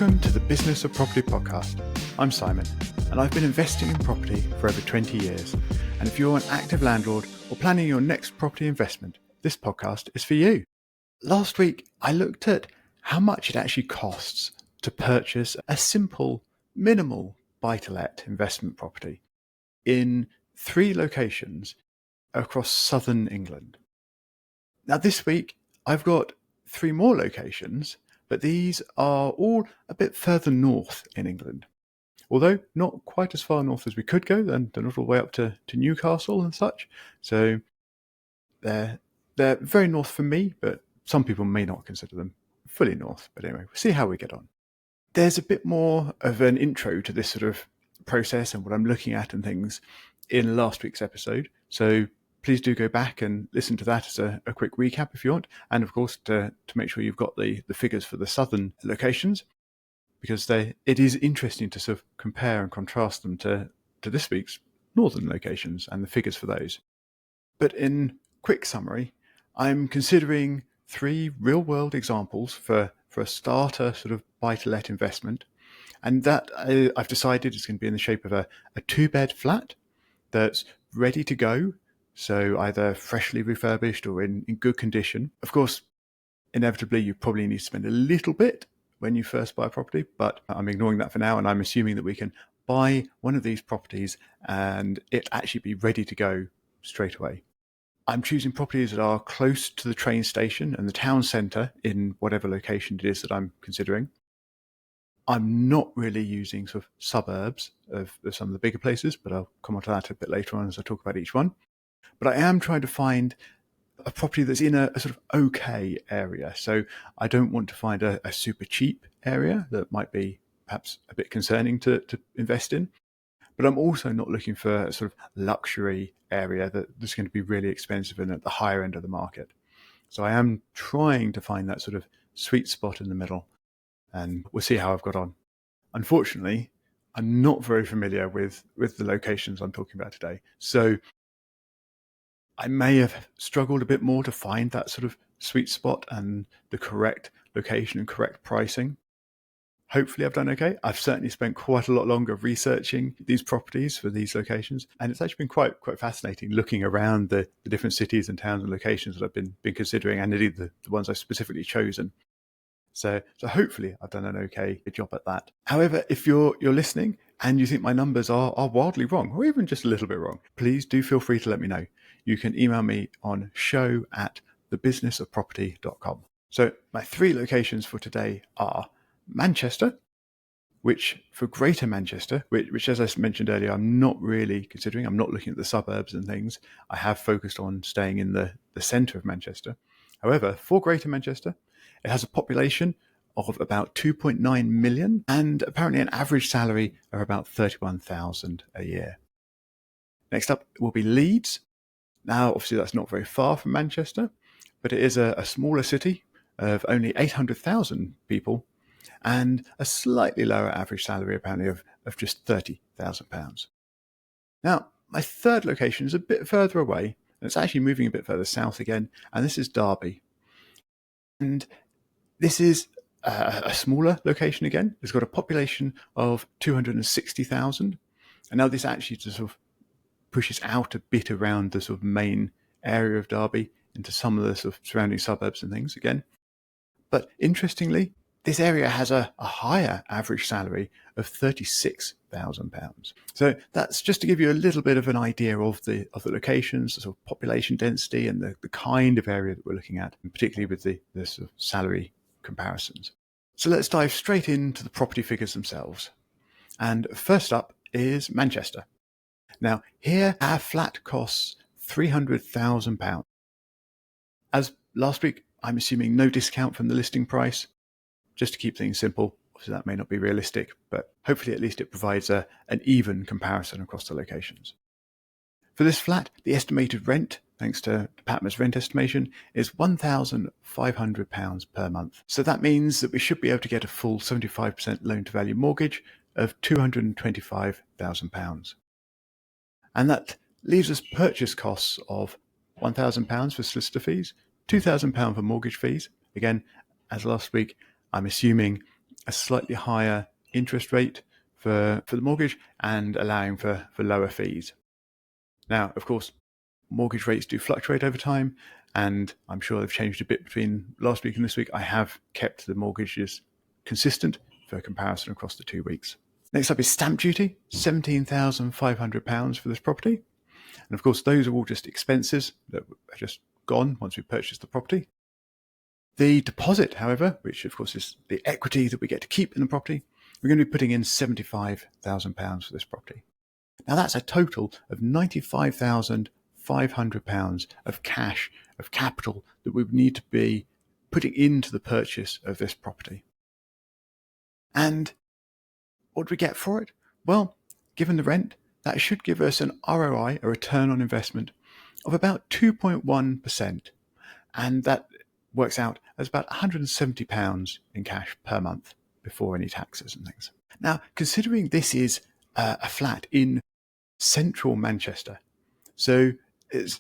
Welcome to the Business of Property podcast. I'm Simon, and I've been investing in property for over 20 years. And if you're an active landlord or planning your next property investment, this podcast is for you. Last week, I looked at how much it actually costs to purchase a simple, minimal buy-to-let investment property in 3 locations across southern England. Now this week, I've got 3 more locations, but these are all a bit further north in England. Although not quite as far north as we could go, they're not all the way up to Newcastle and such. So they're very north for me, but some people may not consider them fully north. But anyway, we'll see how we get on. There's a bit more of an intro to this sort of process and what I'm looking at and things in last week's episode. So please do go back and listen to that as a quick recap if you want. And of course, to make sure you've got the figures for the southern locations, because it is interesting to sort of compare and contrast them to this week's northern locations and the figures for those. But in quick summary, I'm considering 3 real-world examples for a starter sort of buy-to-let investment. And that I've decided is going to be in the shape of a 2-bed flat that's ready to go. So either freshly refurbished or in good condition. Of course, inevitably, you probably need to spend a little bit when you first buy a property, but I'm ignoring that for now, and I'm assuming that we can buy one of these properties and it actually be ready to go straight away. I'm choosing properties that are close to the train station and the town centre in whatever location it is that I'm considering. I'm not really using sort of suburbs of some of the bigger places, but I'll come on to that a bit later on as I talk about each one. But I am trying to find a property that's in a sort of okay area. So I don't want to find a super cheap area that might be perhaps a bit concerning to invest in. But I'm also not looking for a sort of luxury area that's going to be really expensive and at the higher end of the market. So I am trying to find that sort of sweet spot in the middle, and we'll see how I've got on. Unfortunately, I'm not very familiar with the locations I'm talking about today. So I may have struggled a bit more to find that sort of sweet spot and the correct location and correct pricing. Hopefully I've done okay. I've certainly spent quite a lot longer researching these properties for these locations, and it's actually been quite fascinating looking around the different cities and towns and locations that I've been considering, and indeed the ones I've specifically chosen. So hopefully I've done an okay job at that. However, if you're listening and you think my numbers are wildly wrong, or even just a little bit wrong, please do feel free to let me know. You can email me on show@thebusinessofproperty.com. So my 3 locations for today are Manchester, which for Greater Manchester, which as I mentioned earlier, I'm not really considering. I'm not looking at the suburbs and things. I have focused on staying in the centre of Manchester. However, for Greater Manchester, it has a population of about 2.9 million and apparently an average salary of about 31,000 a year. Next up will be Leeds. Now, obviously, that's not very far from Manchester, but it is a smaller city of only 800,000 people and a slightly lower average salary, apparently, of just £30,000. Now, my third location is a bit further away, and it's actually moving a bit further south again, and this is Derby. And this is a smaller location again. It's got a population of 260,000, and now this actually just sort of pushes out a bit around the sort of main area of Derby into some of the sort of surrounding suburbs and things again. But interestingly, this area has a higher average salary of £36,000. So that's just to give you a little bit of an idea of the locations, the sort of population density and the kind of area that we're looking at, and particularly with the sort of salary comparisons. So let's dive straight into the property figures themselves. And first up is Manchester. Now, here our flat costs £300,000. As last week, I'm assuming no discount from the listing price, just to keep things simple. Obviously, that may not be realistic, but hopefully at least it provides an even comparison across the locations. For this flat, the estimated rent, thanks to Patma's rent estimation, is £1,500 per month. So that means that we should be able to get a full 75% loan-to-value mortgage of £225,000. And that leaves us purchase costs of £1,000 for solicitor fees, £2,000 for mortgage fees. Again, as last week, I'm assuming a slightly higher interest rate for the mortgage and allowing for lower fees. Now, of course, mortgage rates do fluctuate over time, and I'm sure they've changed a bit between last week and this week. I have kept the mortgages consistent for comparison across the 2 weeks. Next up is stamp duty, £17,500 for this property. And of course, those are all just expenses that are just gone once we purchase the property. The deposit, however, which of course is the equity that we get to keep in the property, we're going to be putting in £75,000 for this property. Now that's a total of £95,500 of cash, of capital that we would need to be putting into the purchase of this property. And what do we get for it? Well, given the rent, that should give us an ROI, a return on investment, of about 2.1%. And that works out as about £170 in cash per month before any taxes and things. Now, considering this is a flat in central Manchester, so it's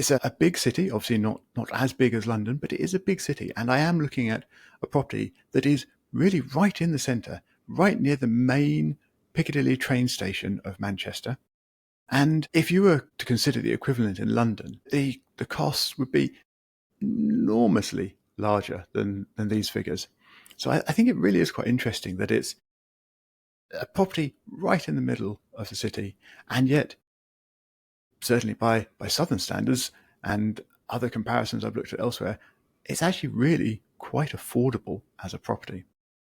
a big city, obviously not as big as London, but it is a big city. And I am looking at a property that is really right in the centre, right near the main Piccadilly train station of Manchester. And if you were to consider the equivalent in London, the costs would be enormously larger than these figures. So I think it really is quite interesting that it's a property right in the middle of the city, and yet, certainly by southern standards and other comparisons I've looked at elsewhere, it's actually really quite affordable as a property.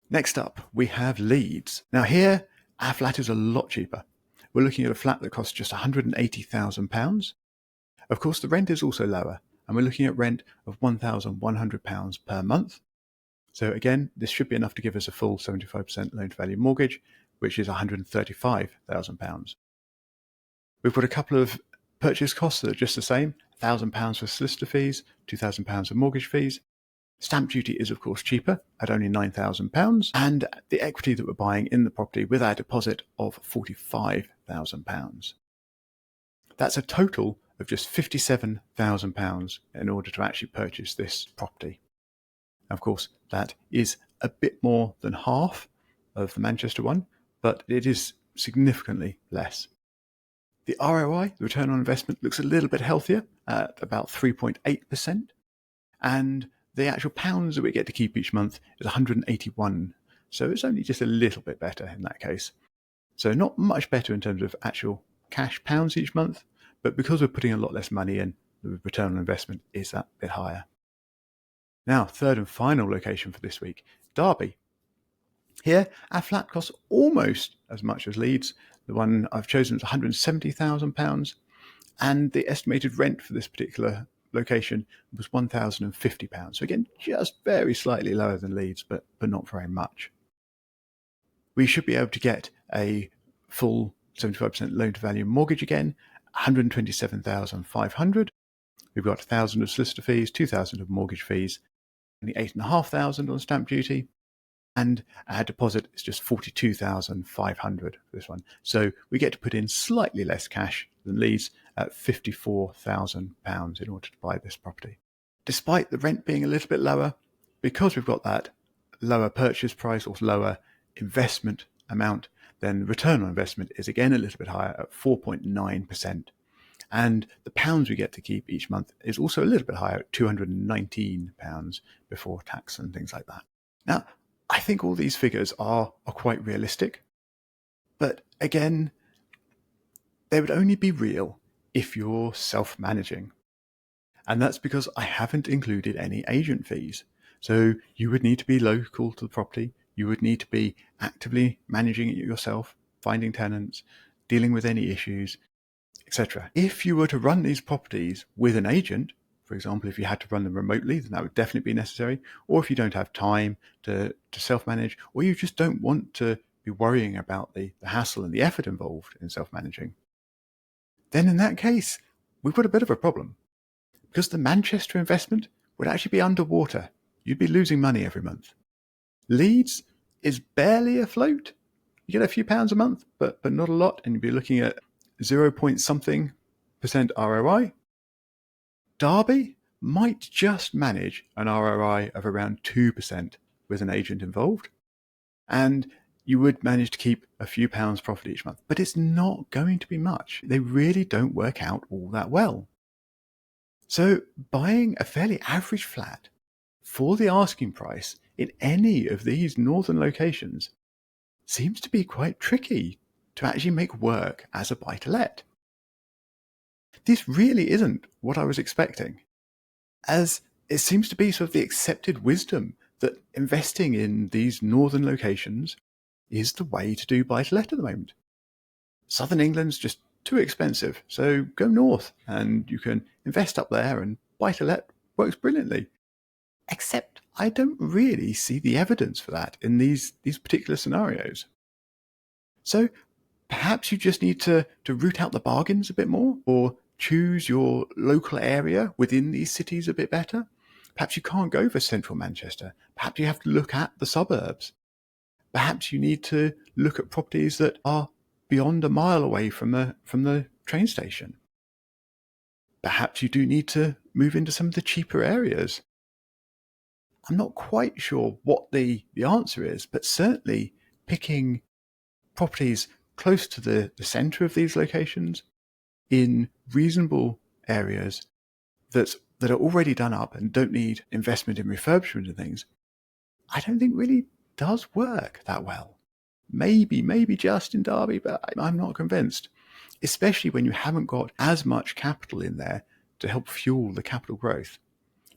Next up, we have Leeds. Now here, our flat is a lot cheaper. We're looking at a flat that costs just £180,000. Of course, the rent is also lower, and we're looking at rent of £1,100 per month. So again, this should be enough to give us a full 75% loan-to-value mortgage, which is £135,000. We've got a couple of purchase costs that are just the same, £1,000 for solicitor fees, £2,000 for mortgage fees. Stamp duty is, of course, cheaper at only £9,000, and the equity that we're buying in the property with our deposit of £45,000. That's a total of just £57,000 in order to actually purchase this property. Of course, that is a bit more than half of the Manchester one, but it is significantly less. The ROI, the return on investment, looks a little bit healthier at about 3.8%, and the actual pounds that we get to keep each month is 181. So it's only just a little bit better in that case. So not much better in terms of actual cash pounds each month, but because we're putting a lot less money in, the return on investment is that bit higher. Now, third and final location for this week, Derby. Here, our flat costs almost as much as Leeds. The one I've chosen is £170,000, and the estimated rent for this particular location was £1,050. So again, just very slightly lower than Leeds, but not very much. We should be able to get a full 75% loan-to-value mortgage again, £127,500. We've got £1,000 of solicitor fees, £2,000 of mortgage fees, only £8,500 on stamp duty, and our deposit is just £42,500 for this one. So we get to put in slightly less cash than Leeds at £54,000 in order to buy this property. Despite the rent being a little bit lower, because we've got that lower purchase price or lower investment amount, then the return on investment is again a little bit higher at 4.9%. And the pounds we get to keep each month is also a little bit higher at £219 before tax and things like that. Now, I think all these figures are quite realistic, but again, they would only be real if you're self-managing. And that's because I haven't included any agent fees. So you would need to be local to the property. You would need to be actively managing it yourself, finding tenants, dealing with any issues, etc. If you were to run these properties with an agent, for example, if you had to run them remotely, then that would definitely be necessary. Or if you don't have time to self-manage, or you just don't want to be worrying about the hassle and the effort involved in self-managing, then in that case, we've got a bit of a problem. Because the Manchester investment would actually be underwater. You'd be losing money every month. Leeds is barely afloat. You get a few pounds a month, but not a lot, and you'd be looking at 0.something% ROI. Derby might just manage an ROI of around 2% with an agent involved. and you would manage to keep a few pounds profit each month, but it's not going to be much. They really don't work out all that well. So buying a fairly average flat for the asking price in any of these northern locations seems to be quite tricky to actually make work as a buy-to-let. This really isn't what I was expecting, as it seems to be sort of the accepted wisdom that investing in these northern locations is the way to do buy-to-let at the moment. Southern England's just too expensive, so go north and you can invest up there, and buy-to-let works brilliantly. Except I don't really see the evidence for that in these particular scenarios. So perhaps you just need to root out the bargains a bit more, or choose your local area within these cities a bit better. Perhaps you can't go for central Manchester. Perhaps you have to look at the suburbs. Perhaps you need to look at properties that are beyond a mile away from the train station. Perhaps you do need to move into some of the cheaper areas. I'm not quite sure what the answer is, but certainly picking properties close to the centre of these locations in reasonable areas that are already done up and don't need investment in refurbishment and things, I don't think really does work that well. Maybe just in Derby, but I'm not convinced, especially when you haven't got as much capital in there to help fuel the capital growth.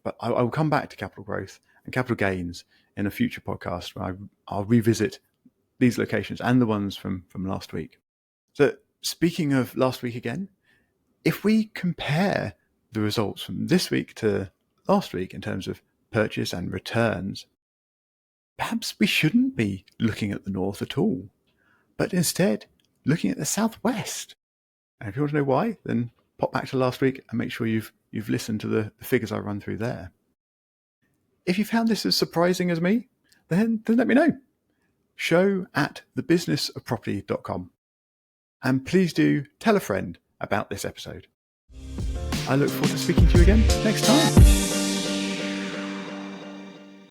But I will come back to capital growth and capital gains in a future podcast where I'll revisit these locations and the ones from last week. So speaking of last week again, if we compare the results from this week to last week in terms of purchase and returns, perhaps we shouldn't be looking at the north at all, but instead looking at the southwest. And if you want to know why, then pop back to last week and make sure you've listened to the figures I run through there. If you found this as surprising as me, then let me know. show@thebusinessofproperty.com. And please do tell a friend about this episode. I look forward to speaking to you again next time.